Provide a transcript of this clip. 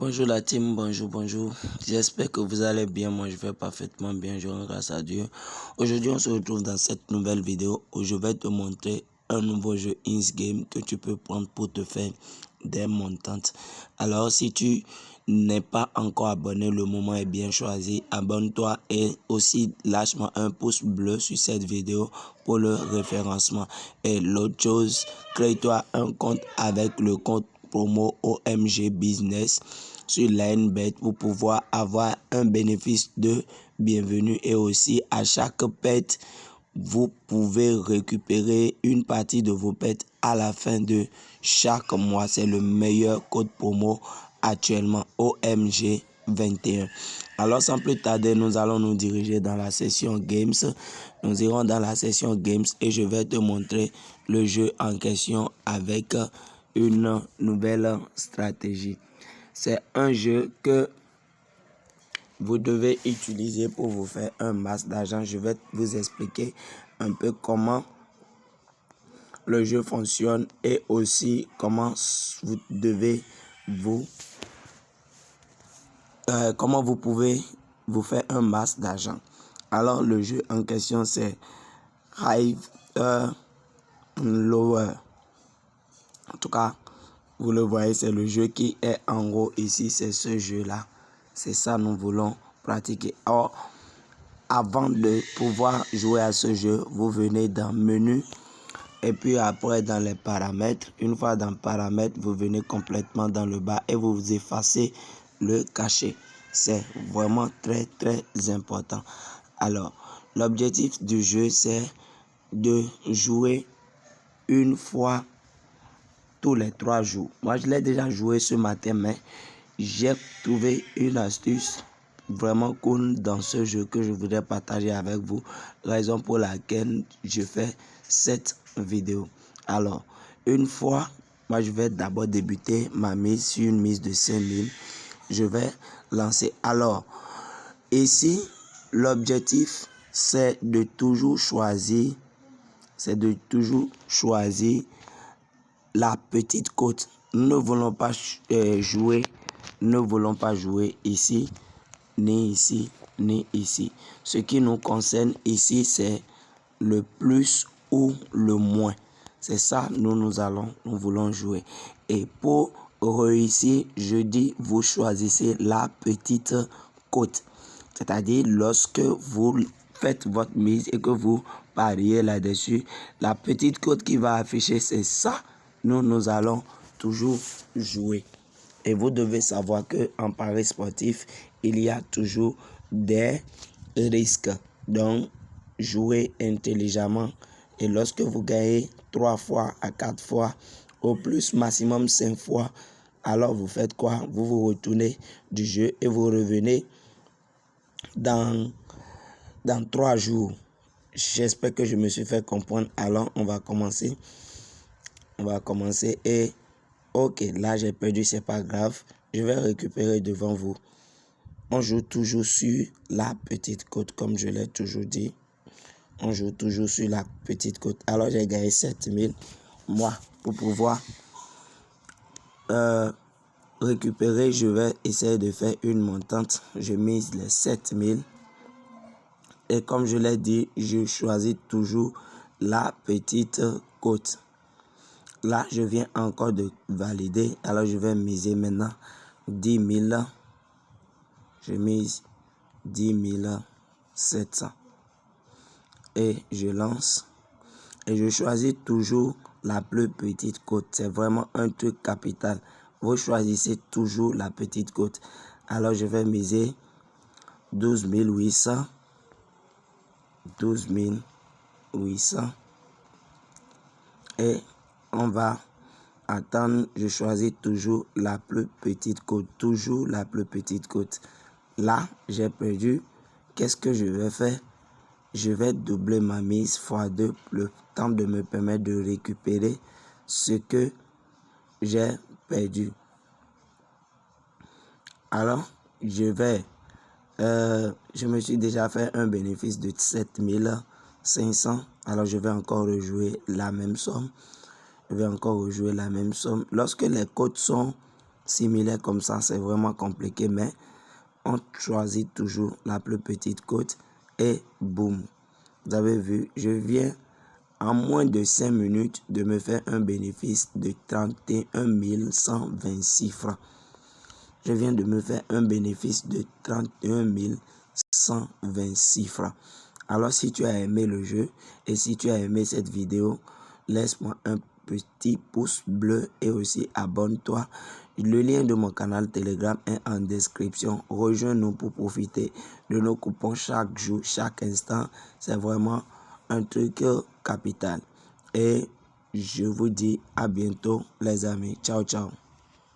Bonjour la team, bonjour. J'espère que vous allez bien. Moi, je vais parfaitement bien. Je rends grâce à Dieu. Aujourd'hui, on se retrouve dans cette nouvelle vidéo où je vais te montrer un nouveau jeu Insgame que tu peux prendre pour te faire des montantes. Alors, si tu n'es pas encore abonné, le moment est bien choisi. Abonne-toi et aussi lâche-moi un pouce bleu sur cette vidéo pour le référencement. Et l'autre chose, crée-toi un compte avec le compte promo OMG Business sur LineBet pour pouvoir avoir un bénéfice de bienvenue et aussi à chaque pet vous pouvez récupérer une partie de vos pets à la fin de chaque mois. C'est le meilleur code promo actuellement, OMG 21. Alors sans plus tarder, nous allons nous diriger dans la session Games. Nous irons dans la session Games et je vais te montrer le jeu en question avec une nouvelle stratégie. C'est un jeu que vous devez utiliser pour vous faire un max d'argent. Je vais vous expliquer un peu comment le jeu fonctionne et aussi comment vous devez comment vous pouvez vous faire un max d'argent. Alors le jeu en question c'est High Lower. En tout cas, vous le voyez, c'est le jeu qui est en haut ici, c'est ce jeu-là. C'est ça nous voulons pratiquer. Or, avant de pouvoir jouer à ce jeu, vous venez dans menu et puis après dans les paramètres. Une fois dans paramètres, vous venez complètement dans le bas et vous effacez le cachet. C'est vraiment très important. Alors, l'objectif du jeu, c'est de jouer une fois tous les 3 jours. Moi, je l'ai déjà joué ce matin, mais j'ai trouvé une astuce vraiment cool dans ce jeu que je voudrais partager avec vous. Raison pour laquelle je fais cette vidéo. Alors, une fois, moi, je vais d'abord débuter ma mise sur une mise de 5000. Je vais lancer. Alors, ici, l'objectif, c'est de toujours choisir la petite côte. Nous ne voulons pas jouer ici, ni ici, ni ici. Ce qui nous concerne ici, c'est le plus ou le moins. C'est ça, nous voulons jouer. Et pour réussir, je dis, vous choisissez la petite côte. C'est-à-dire, lorsque vous faites votre mise et que vous pariez là-dessus, la petite côte qui va afficher, c'est ça. Nous allons toujours jouer. Et vous devez savoir qu'en pari sportif, il y a toujours des risques. Donc, jouez intelligemment. Et lorsque vous gagnez 3 fois à 4 fois, au plus maximum 5 fois, alors vous faites quoi? Vous vous retournez du jeu et vous revenez dans 3 jours. J'espère que je me suis fait comprendre. Alors, on va commencer. Et ok, là j'ai perdu, c'est pas grave. Je vais récupérer devant vous. On joue toujours sur la petite côte, comme je l'ai toujours dit. On joue toujours sur la petite côte. Alors j'ai gagné 7000. Moi, pour pouvoir récupérer, je vais essayer de faire une montante. Je mise les 7000. Et comme je l'ai dit, je choisis toujours la petite côte. Là, je viens encore de valider. Alors, je vais miser maintenant 10 000. Je mise 10 700. Et je lance. Et je choisis toujours la plus petite côte. C'est vraiment un truc capital. Vous choisissez toujours la petite côte. Alors, je vais miser 12 800. 12 800. Et on va attendre. Je choisis toujours la plus petite côte. Toujours la plus petite côte. Là, j'ai perdu. Qu'est-ce que je vais faire? Je vais doubler ma mise x2. Le temps de me permettre de récupérer ce que j'ai perdu. Alors, je me suis déjà fait un bénéfice de 7500. Alors, je vais encore rejouer la même somme. Lorsque les cotes sont similaires comme ça, c'est vraiment compliqué, mais on choisit toujours la plus petite côte et boum. Vous avez vu, je viens en moins de 5 minutes de me faire un bénéfice de 31 126 francs. Je viens de me faire un bénéfice de 31 126 francs. Alors si tu as aimé le jeu et si tu as aimé cette vidéo, laisse-moi un petit pouce bleu et aussi abonne-toi. Le lien de mon canal Telegram est en description. Rejoins-nous pour profiter de nos coupons chaque jour, chaque instant. C'est vraiment un truc capital. Et je vous dis à bientôt les amis. Ciao, ciao.